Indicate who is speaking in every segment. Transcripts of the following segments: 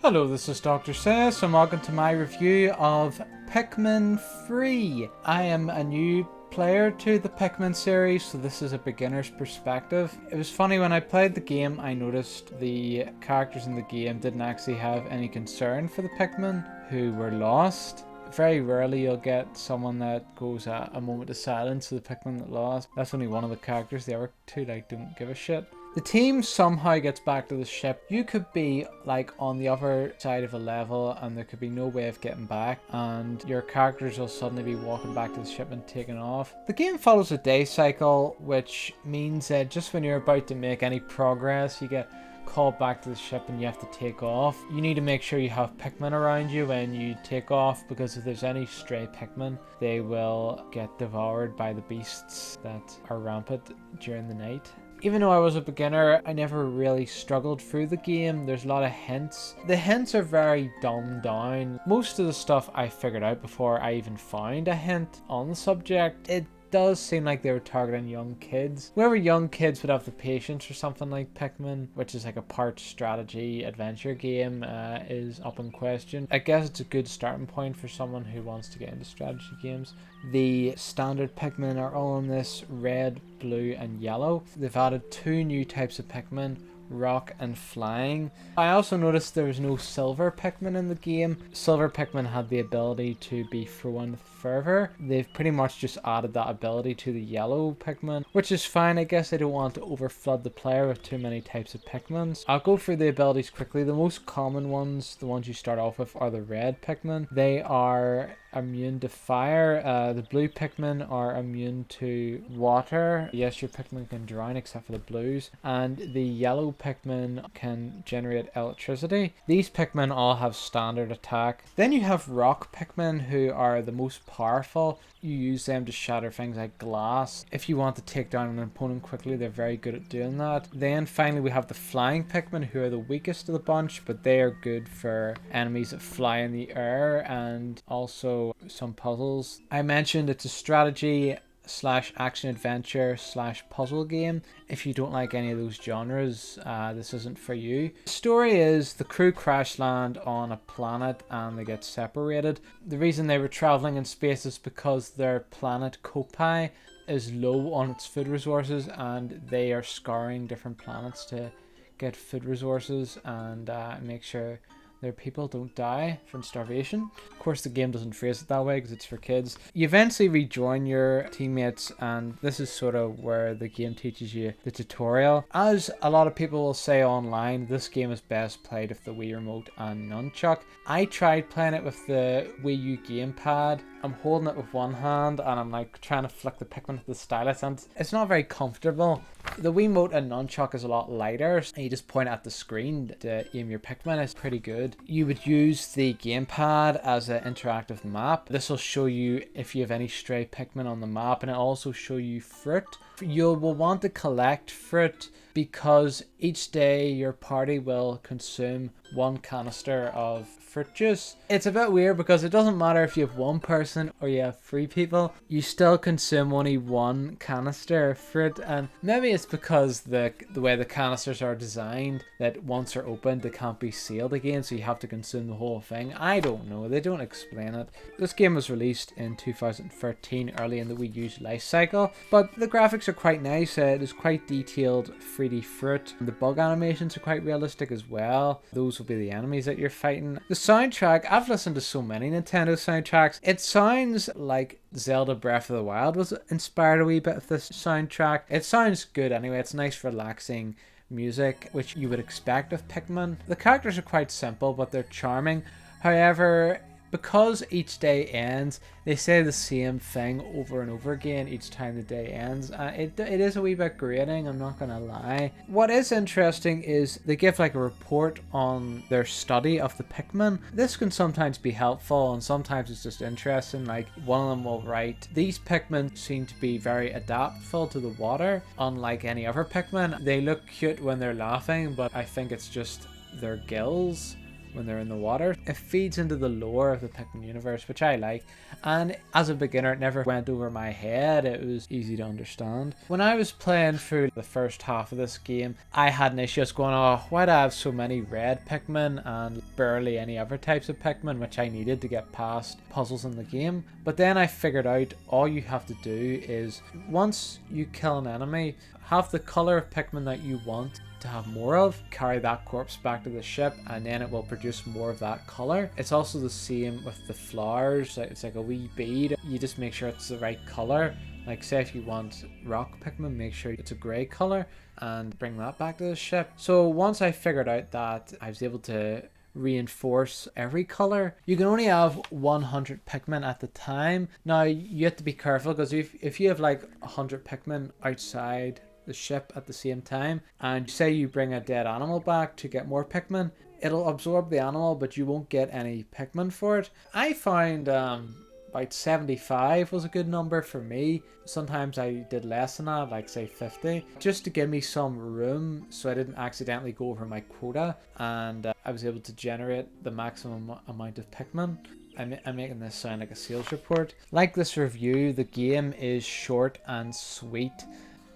Speaker 1: Hello, this is DrSayus and welcome to my review of Pikmin 3. I am a new player to the Pikmin series, so this is a beginner's perspective. It was funny, when I played the game, I noticed the characters in the game didn't actually have any concern for the Pikmin who were lost. Very rarely you'll get someone that goes a moment of silence to the Pikmin that lost. That's only one of the characters. The other two don't give a shit. The team somehow gets back to the ship. You could be like on the other side of a level and there could be no way of getting back, and your characters will suddenly be walking back to the ship and taking off. The game follows a day cycle, which means that just when you're about to make any progress, you get called back to the ship and you have to take off. You need to make sure you have Pikmin around you when you take off, because if there's any stray Pikmin, they will get devoured by the beasts that are rampant during the night. Even though I was a beginner, I never really struggled through the game. There's a lot of hints. The hints are very dumbed down. Most of the stuff I figured out before I even found a hint on the subject. It does seem like they were targeting young kids. Whoever young kids would have the patience for something like Pikmin, which is like a part strategy adventure game, is up in question. I guess it's a good starting point for someone who wants to get into strategy games. The standard Pikmin are all in this red, blue and yellow. They've added two new types of Pikmin, rock and flying. I also noticed there was no silver Pikmin in the game. Silver Pikmin had the ability to be thrown further. They've pretty much just added that ability to the yellow Pikmin, which is fine. I guess I don't want to overflood the player with too many types of Pikmins. I'll go through the abilities quickly. The most common ones, the ones you start off with, are the red Pikmin. They are immune to fire. The blue Pikmin are immune to water. Yes, your Pikmin can drown except for the blues. And the yellow Pikmin can generate electricity. These Pikmin all have standard attack. Then you have rock Pikmin, who are the most powerful. You use them to shatter things like glass. If you want to take down an opponent quickly, they're very good at doing that. Then finally we have the flying Pikmin, who are the weakest of the bunch, but they are good for enemies that fly in the air and also some puzzles. I mentioned it's a strategy / action adventure / puzzle game. If you don't like any of those genres, this isn't for you. The story is the crew crash land on a planet and they get separated. The reason they were traveling in space is because their planet Kopai is low on its food resources, and they are scouring different planets to get food resources and make sure their people don't die from starvation. Of course, the game doesn't phrase it that way because it's for kids. You eventually rejoin your teammates, and this is sort of where the game teaches you the tutorial. As a lot of people will say online, this game is best played with the Wii Remote and Nunchuck. I tried playing it with the Wii U gamepad. I'm holding it with one hand and I'm like trying to flick the Pikmin with the stylus, and it's not very comfortable. The Wiimote and Nunchuck is a lot lighter, and you just point at the screen to aim your Pikmin. It's pretty good. You would use the gamepad as an interactive map. This will show you if you have any stray Pikmin on the map, and it also show you fruit. You will want to collect fruit because each day your party will consume 1 canister of fruit juice. It's a bit weird because it doesn't matter if you have 1 person or you have 3 people, you still consume only 1 canister of fruit. And maybe it's because the way the canisters are designed, that once they're opened they can't be sealed again, so you have to consume the whole thing. I don't know, they don't explain it. This game was released in 2013, early in the Wii U's life cycle, but the graphics are quite nice. It is quite detailed 3D fruit. The bug animations are quite realistic as well. Those will be the enemies that you're fighting. The soundtrack, I've listened to so many Nintendo soundtracks. It sounds like Zelda Breath of the Wild was inspired a wee bit of this soundtrack. It sounds good anyway. It's nice, relaxing music, which you would expect of Pikmin. The characters are quite simple, but they're charming. However, because each day ends, they say the same thing over and over again each time the day ends. It is a wee bit grating, I'm not gonna lie. What is interesting is they give like a report on their study of the Pikmin. This can sometimes be helpful and sometimes it's just interesting. Like one of them will write, these Pikmin seem to be very adaptful to the water, unlike any other Pikmin. They look cute when they're laughing, but I think it's just their gills when they're in the water. It feeds into the lore of the Pikmin universe, which I like, and as a beginner it never went over my head. It was easy to understand. When I was playing through the first half of this game, I had an issue going, oh, why do I have so many red Pikmin and barely any other types of Pikmin, which I needed to get past puzzles in the game. But then I figured out all you have to do is, once you kill an enemy, have the color of Pikmin that you want to have more of, carry that corpse back to the ship, and then it will produce more of that color. It's also the same with the flowers. It's like a wee bead. You just make sure it's the right color. Like, say if you want rock Pikmin, make sure it's a grey color and bring that back to the ship. So once I figured out that I was able to reinforce every color, you can only have 100 Pikmin at the time. Now you have to be careful, because if you have like 100 Pikmin outside the ship at the same time, and say you bring a dead animal back to get more Pikmin, it'll absorb the animal, but you won't get any Pikmin for it. I found about 75 was a good number for me. Sometimes I did less than that, like say 50, just to give me some room so I didn't accidentally go over my quota, and I was able to generate the maximum amount of Pikmin. I'm making this sound like a sales report. Like this review, the game is short and sweet.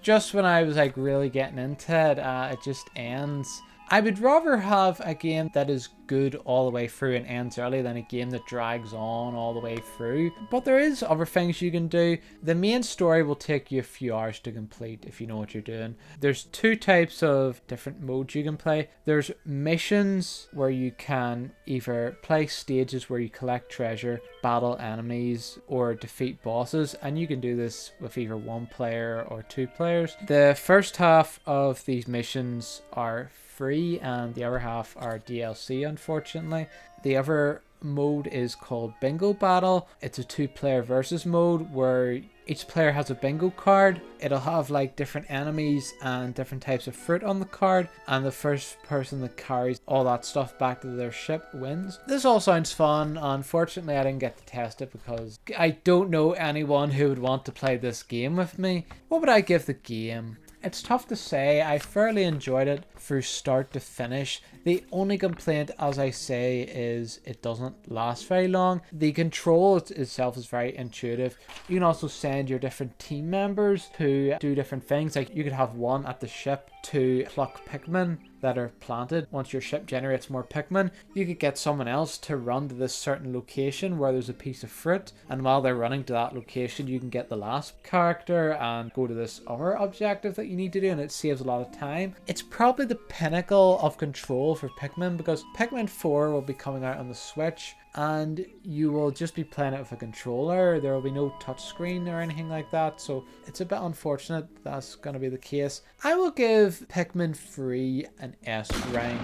Speaker 1: Just when I was like really getting into it, it just ends. I would rather have a game that is good all the way through and ends early than a game that drags on all the way through. But there is other things you can do. The main story will take you a few hours to complete if you know what you're doing. There's two types of different modes you can play. There's missions, where you can either play stages where you collect treasure, battle enemies, or defeat bosses, and you can do this with either one player or two players. The first half of these missions are free and the other half are DLC, unfortunately. The other mode is called Bingo Battle. It's a 2-player versus mode where each player has a bingo card. It'll have like different enemies and different types of fruit on the card, and the first person that carries all that stuff back to their ship wins. This all sounds fun. Unfortunately, I didn't get to test it because I don't know anyone who would want to play this game with me. What would I give the game? It's tough to say. I fairly enjoyed it through start to finish. The only complaint, as I say, is it doesn't last very long. The control itself is very intuitive. You can also send your different team members to do different things. Like you could have one at the ship to pluck Pikmin that are planted. Once your ship generates more Pikmin, you could get someone else to run to this certain location where there's a piece of fruit, and while they're running to that location, you can get the last character and go to this other objective that you need to do, and it saves a lot of time. It's probably the pinnacle of control for Pikmin, because Pikmin 4 will be coming out on the Switch, and you will just be playing it with a controller. There will be no touchscreen or anything like that, so it's a bit unfortunate that's going to be the case. I will give Pikmin 3 an S rank.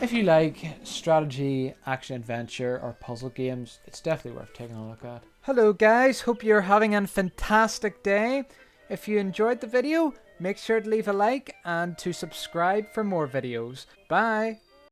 Speaker 1: If you like strategy, action adventure, or puzzle games, it's definitely worth taking a look at. Hello guys, hope you're having a fantastic day. If you enjoyed the video, make sure to leave a like and to subscribe for more videos. Bye!